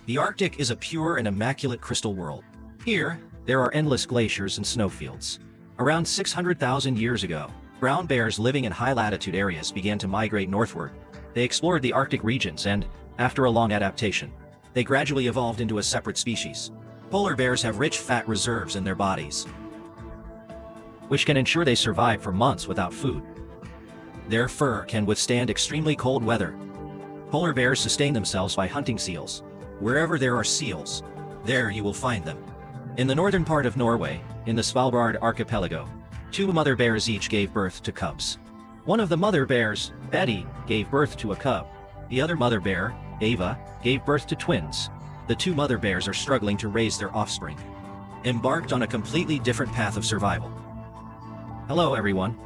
The Arctic is a pure and immaculate crystal world. Here, there are endless glaciers and snowfields. Around 600,000 years ago, brown bears living in high-latitude areas began to migrate northward. They explored the Arctic regions and, after a long adaptation, they gradually evolved into a separate species. Polar bears have rich fat reserves in their bodies, which can ensure they survive for months without food. Their fur can withstand extremely cold weather. Polar bears sustain themselves by hunting seals. Wherever there are seals, there you will find them. In the northern part of Norway, in the Svalbard archipelago, 2 mother bears each gave birth to cubs. One of the mother bears, Betty, gave birth to a cub. The other mother bear, Ava, gave birth to twins. The 2 mother bears are struggling to raise their offspring, embarked on a completely different path of survival. Hello everyone.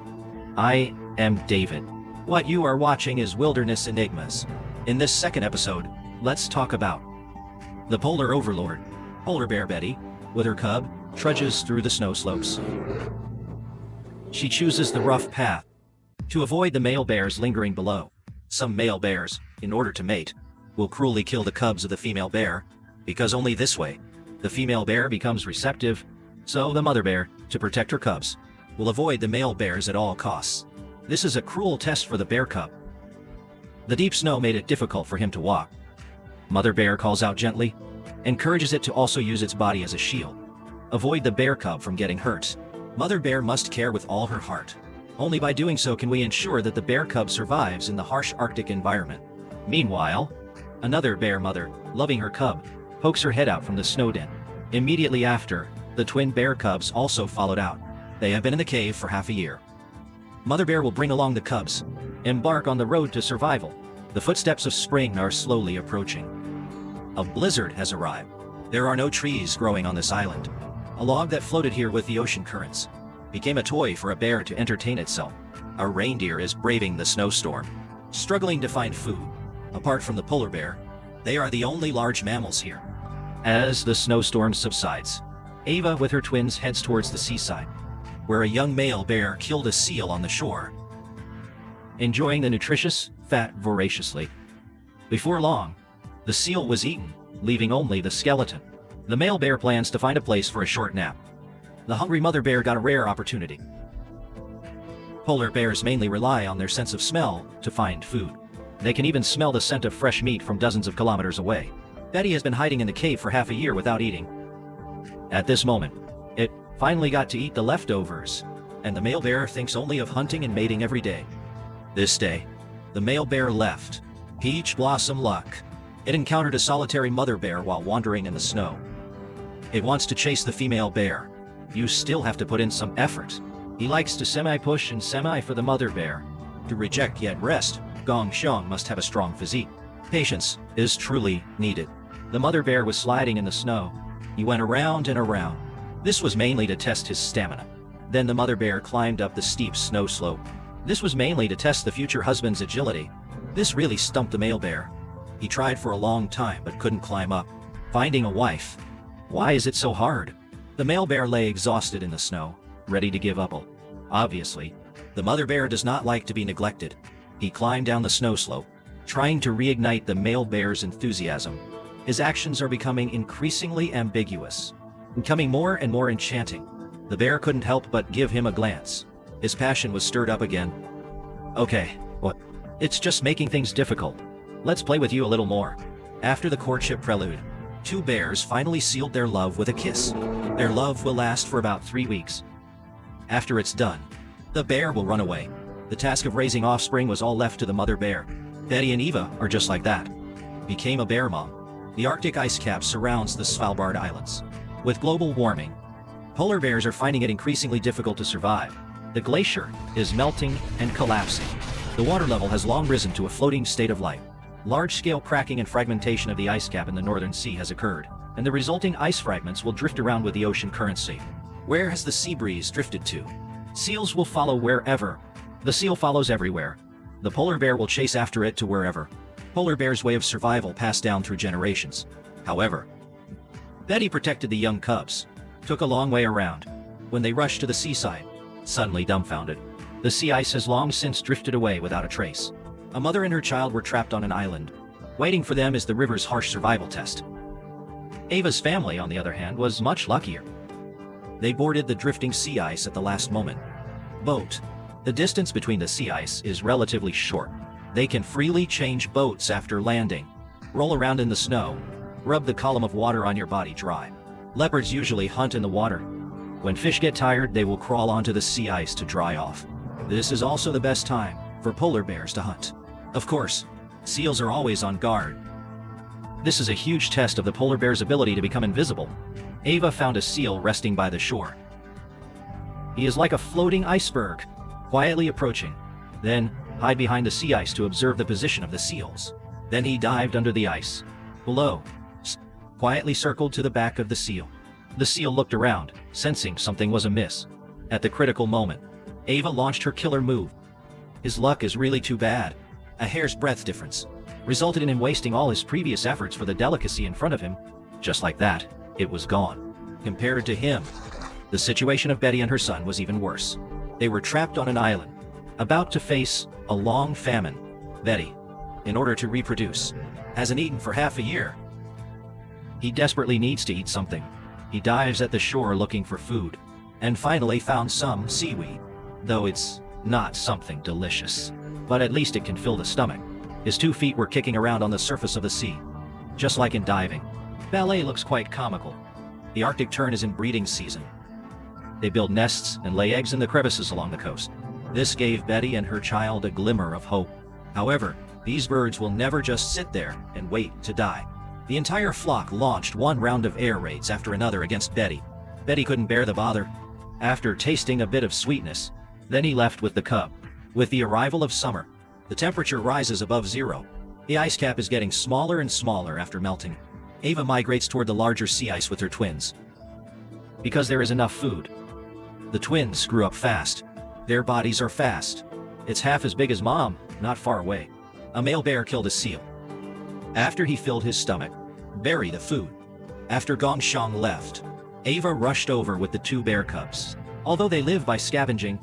I am David. What you are watching is Wilderness Enigmas. In this second episode, let's talk about the polar overlord. Polar bear Betty, with her cub, trudges through the snow slopes. She chooses the rough path to avoid the male bears lingering below. Some male bears, in order to mate, will cruelly kill the cubs of the female bear, because only this way, the female bear becomes receptive, so the mother bear, to protect her cubs, will avoid the male bears at all costs. This is a cruel test for the bear cub. The deep snow made it difficult for him to walk. Mother bear calls out gently, encourages it to also use its body as a shield. Avoid the bear cub from getting hurt. Mother bear must care with all her heart. Only by doing so can we ensure that the bear cub survives in the harsh Arctic environment. Meanwhile, another bear mother, loving her cub, pokes her head out from the snow den. Immediately after, the twin bear cubs also followed out. They have been in the cave for half a year. Mother bear will bring along the cubs, embark on the road to survival. The footsteps of spring are slowly approaching. A blizzard has arrived. There are no trees growing on this island. A log that floated here with the ocean currents became a toy for a bear to entertain itself. A reindeer is braving the snowstorm, struggling to find food. Apart from the polar bear, they are the only large mammals here. As the snowstorm subsides, Ava with her twins heads towards the seaside, where a young male bear killed a seal on the shore, enjoying the nutritious fat voraciously. Before long, the seal was eaten, leaving only the skeleton. The male bear plans to find a place for a short nap. The hungry mother bear got a rare opportunity. Polar bears mainly rely on their sense of smell to find food. They can even smell the scent of fresh meat from dozens of kilometers away. Betty has been hiding in the cave for half a year without eating. At this moment, it finally got to eat the leftovers, and the male bear thinks only of hunting and mating every day. This day, the male bear left. Peach blossom luck. It encountered a solitary mother bear while wandering in the snow. It wants to chase the female bear. You still have to put in some effort. He likes to semi-push and semi for the mother bear. To reject yet rest, Gong Xiong must have a strong physique. Patience is truly needed. The mother bear was sliding in the snow. He went around and around. This was mainly to test his stamina. Then the mother bear climbed up the steep snow slope. This was mainly to test the future husband's agility. This really stumped the male bear. He tried for a long time but couldn't climb up. Finding a wife. Why is it so hard? The male bear lay exhausted in the snow, ready to give up. Obviously, the mother bear does not like to be neglected. He climbed down the snow slope, trying to reignite the male bear's enthusiasm. His actions are becoming increasingly ambiguous, becoming more and more enchanting. The bear couldn't help but give him a glance. His passion was stirred up again. Okay, what? It's just making things difficult. Let's play with you a little more. After the courtship prelude, 2 bears finally sealed their love with a kiss. Their love will last for about 3 weeks. After it's done, the bear will run away. The task of raising offspring was all left to the mother bear. Betty and Eva are just like that. Became a bear mom. The Arctic ice cap surrounds the Svalbard Islands. With global warming, polar bears are finding it increasingly difficult to survive. The glacier is melting and collapsing. The water level has long risen to a floating state of life. Large-scale cracking and fragmentation of the ice cap in the Northern Sea has occurred, and the resulting ice fragments will drift around with the ocean currency. Where has the sea breeze drifted to? Seals will follow wherever. The seal follows everywhere. The polar bear will chase after it to wherever. Polar bear's way of survival passed down through generations. However, Betty protected the young cubs, took a long way around. When they rushed to the seaside, suddenly dumbfounded, the sea ice has long since drifted away without a trace. A mother and her child were trapped on an island. Waiting for them is the river's harsh survival test. Ava's family, on the other hand, was much luckier. They boarded the drifting sea ice at the last moment. Boat. The distance between the sea ice is relatively short. They can freely change boats after landing. Roll around in the snow. Rub the column of water on your body dry. Leopards usually hunt in the water. When fish get tired, they will crawl onto the sea ice to dry off. This is also the best time for polar bears to hunt. Of course, seals are always on guard. This is a huge test of the polar bear's ability to become invisible. Ava found a seal resting by the shore. He is like a floating iceberg, quietly approaching. Then, hide behind the sea ice to observe the position of the seals. Then he dived under the ice. Below, quietly circled to the back of the seal. The seal looked around, sensing something was amiss. At the critical moment, Ava launched her killer move. His luck is really too bad. A hair's breadth difference resulted in him wasting all his previous efforts for the delicacy in front of him. Just like that, it was gone. Compared to him, the situation of Betty and her son was even worse. They were trapped on an island, about to face a long famine. Betty, in order to reproduce, hasn't eaten for half a year. He desperately needs to eat something. He dives at the shore looking for food, and finally found some seaweed, though it's not something delicious. But at least it can fill the stomach. His 2 feet were kicking around on the surface of the sea. Just like in diving, ballet looks quite comical. The Arctic tern is in breeding season. They build nests and lay eggs in the crevices along the coast. This gave Betty and her child a glimmer of hope. However, these birds will never just sit there and wait to die. The entire flock launched one round of air raids after another against Betty. Betty couldn't bear the bother. After tasting a bit of sweetness, then he left with the cub. With the arrival of summer, the temperature rises above zero. The ice cap is getting smaller and smaller after melting. Ava migrates toward the larger sea ice with her twins. Because there is enough food. The twins grew up fast. Their bodies are fast. It's half as big as Mom, not far away. A male bear killed a seal. After he filled his stomach, buried the food. After Gong Xiang left, Ava rushed over with the 2 bear cubs. Although they live by scavenging,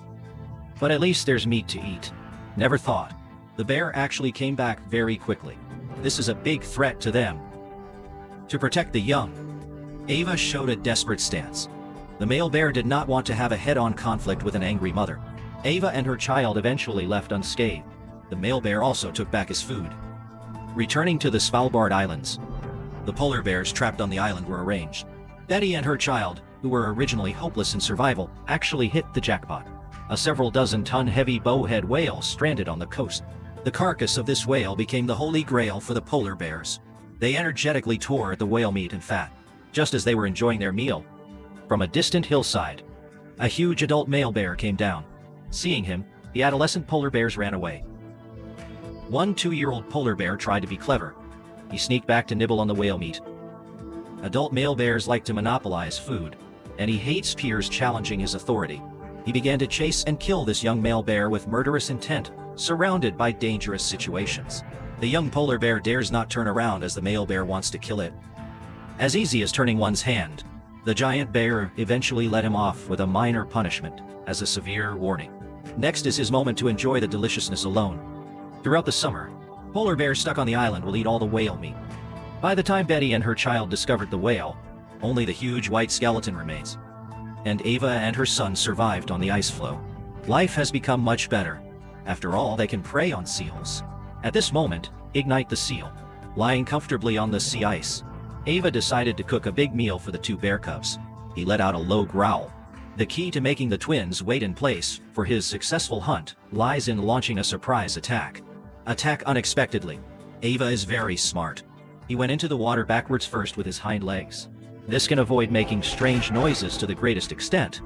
but at least there's meat to eat. Never thought. The bear actually came back very quickly. This is a big threat to them. To protect the young, Ava showed a desperate stance. The male bear did not want to have a head-on conflict with an angry mother. Ava and her child eventually left unscathed. The male bear also took back his food. Returning to the Svalbard Islands, the polar bears trapped on the island were arranged. Betty and her child, who were originally hopeless in survival, actually hit the jackpot. A several dozen-ton heavy bowhead whale stranded on the coast. The carcass of this whale became the holy grail for the polar bears. They energetically tore at the whale meat and fat, just as they were enjoying their meal. From a distant hillside, a huge adult male bear came down. Seeing him, the adolescent polar bears ran away. One 2-year-old polar bear tried to be clever. He sneaked back to nibble on the whale meat. Adult male bears like to monopolize food, and he hates peers challenging his authority. He began to chase and kill this young male bear with murderous intent, surrounded by dangerous situations. The young polar bear dares not turn around as the male bear wants to kill it. As easy as turning one's hand, the giant bear eventually let him off with a minor punishment, as a severe warning. Next is his moment to enjoy the deliciousness alone. Throughout the summer, polar bears stuck on the island will eat all the whale meat. By the time Betty and her child discovered the whale, only the huge white skeleton remains. And Ava and her son survived on the ice floe. Life has become much better. After all, they can prey on seals. At this moment, Ignite the seal. Lying comfortably on the sea ice, Ava decided to cook a big meal for the 2 bear cubs. He let out a low growl. The key to making the twins wait in place for his successful hunt lies in launching a surprise attack. Attack unexpectedly. Ava is very smart. He went into the water backwards first with his hind legs. This can avoid making strange noises to the greatest extent.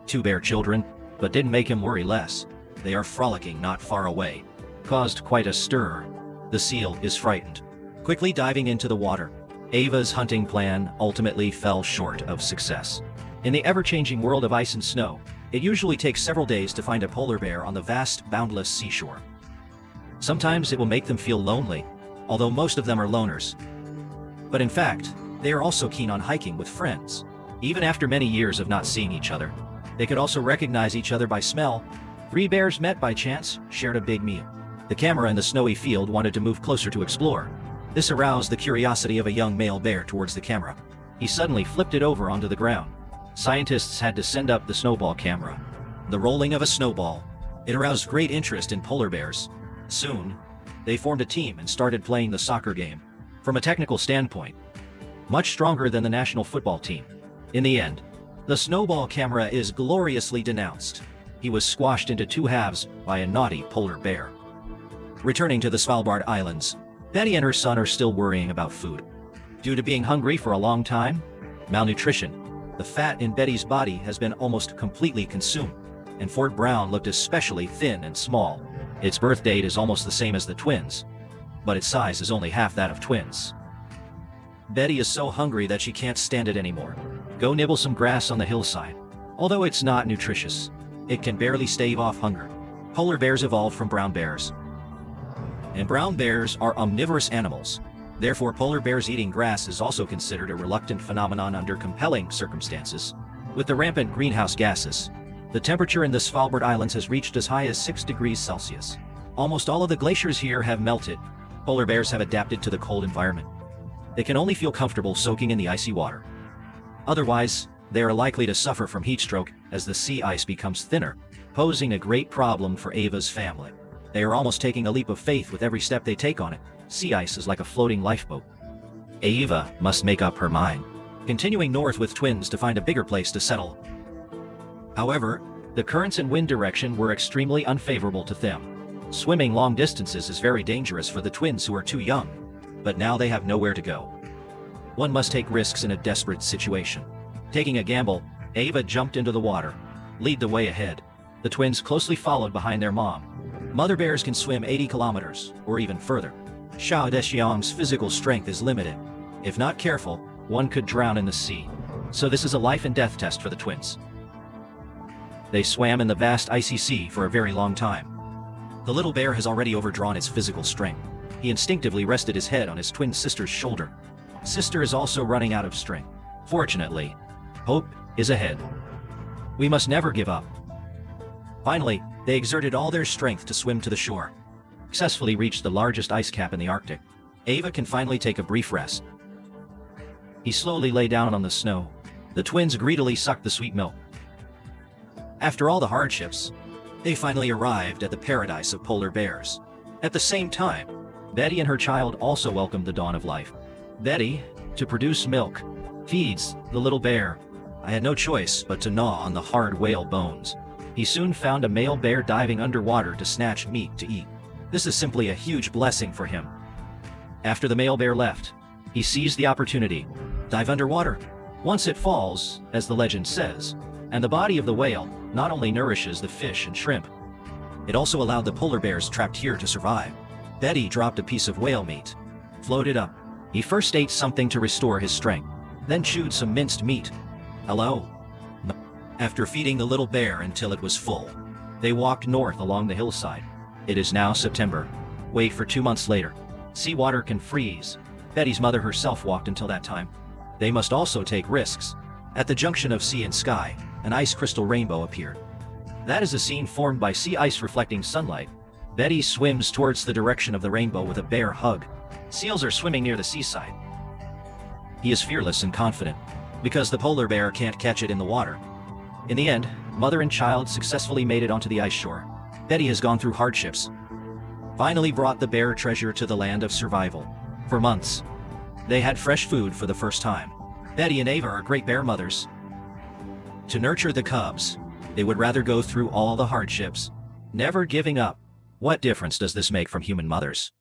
2 bear children, but didn't make him worry less. They are frolicking not far away. Caused quite a stir. The seal is frightened. Quickly diving into the water, Ava's hunting plan ultimately fell short of success. In the ever-changing world of ice and snow, it usually takes several days to find a polar bear on the vast, boundless seashore. Sometimes it will make them feel lonely, although most of them are loners. But in fact, they are also keen on hiking with friends. Even after many years of not seeing each other, they could also recognize each other by smell. 3 bears met by chance, shared a big meal. The camera in the snowy field wanted to move closer to explore. This aroused the curiosity of a young male bear towards the camera. He suddenly flipped it over onto the ground. Scientists had to send up the snowball camera. The rolling of a snowball. It aroused great interest in polar bears. Soon, they formed a team and started playing the soccer game. From a technical standpoint, much stronger than the national football team. In the end, the snowball camera is gloriously denounced. He was squashed into two halves by a naughty polar bear. Returning to the Svalbard Islands, Betty and her son are still worrying about food. Due to being hungry for a long time, malnutrition, the fat in Betty's body has been almost completely consumed, and Fort Brown looked especially thin and small. Its birth date is almost the same as the twins, but its size is only half that of twins. Betty is so hungry that she can't stand it anymore. Go nibble some grass on the hillside. Although it's not nutritious, it can barely stave off hunger. Polar bears evolved from brown bears. And brown bears are omnivorous animals. Therefore, polar bears eating grass is also considered a reluctant phenomenon under compelling circumstances. With the rampant greenhouse gases, the temperature in the Svalbard Islands has reached as high as 6 degrees Celsius. Almost all of the glaciers here have melted. Polar bears have adapted to the cold environment. They can only feel comfortable soaking in the icy water. Otherwise, they are likely to suffer from heat stroke as the sea ice becomes thinner, posing a great problem for Ava's family. They are almost taking a leap of faith with every step they take on it. Sea ice is like a floating lifeboat. Ava must make up her mind, continuing north with twins to find a bigger place to settle. However, the currents and wind direction were extremely unfavorable to them. Swimming long distances is very dangerous for the twins who are too young, but now they have nowhere to go. One must take risks in a desperate situation. Taking a gamble, Ava jumped into the water, lead the way ahead. The twins closely followed behind their mom. Mother bears can swim 80 kilometers, or even further. Xiao Dexiang's physical strength is limited. If not careful, one could drown in the sea. So this is a life and death test for the twins. They swam in the vast icy sea for a very long time. The little bear has already overdrawn its physical strength. He instinctively rested his head on his twin sister's shoulder. Sister is also running out of strength. Fortunately, hope is ahead. We must never give up. Finally, they exerted all their strength to swim to the shore. Successfully reached the largest ice cap in the Arctic. Ava can finally take a brief rest. He slowly lay down on the snow. The twins greedily sucked the sweet milk. After all the hardships, they finally arrived at the paradise of polar bears. At the same time, Betty and her child also welcomed the dawn of life. Betty, to produce milk, feeds the little bear. I had no choice but to gnaw on the hard whale bones. He soon found a male bear diving underwater to snatch meat to eat. This is simply a huge blessing for him. After the male bear left, he seized the opportunity. Dive underwater. Once it falls, as the legend says, and the body of the whale not only nourishes the fish and shrimp, it also allowed the polar bears trapped here to survive. Betty dropped a piece of whale meat, floated up. He first ate something to restore his strength, then chewed some minced meat. Hello. After feeding the little bear until it was full, they walked north along the hillside. It is now September. Wait for 2 months later. Seawater can freeze. Betty's mother herself walked until that time. They must also take risks. At the junction of sea and sky, an ice crystal rainbow appeared. That is a scene formed by sea ice reflecting sunlight. Betty swims towards the direction of the rainbow with a bear hug. Seals are swimming near the seaside. He is fearless and confident, because the polar bear can't catch it in the water. In the end, mother and child successfully made it onto the ice shore. Betty has gone through hardships, finally brought the bear treasure to the land of survival. For months, they had fresh food for the first time. Betty and Ava are great bear mothers. To nurture the cubs, they would rather go through all the hardships, never giving up. What difference does this make from human mothers?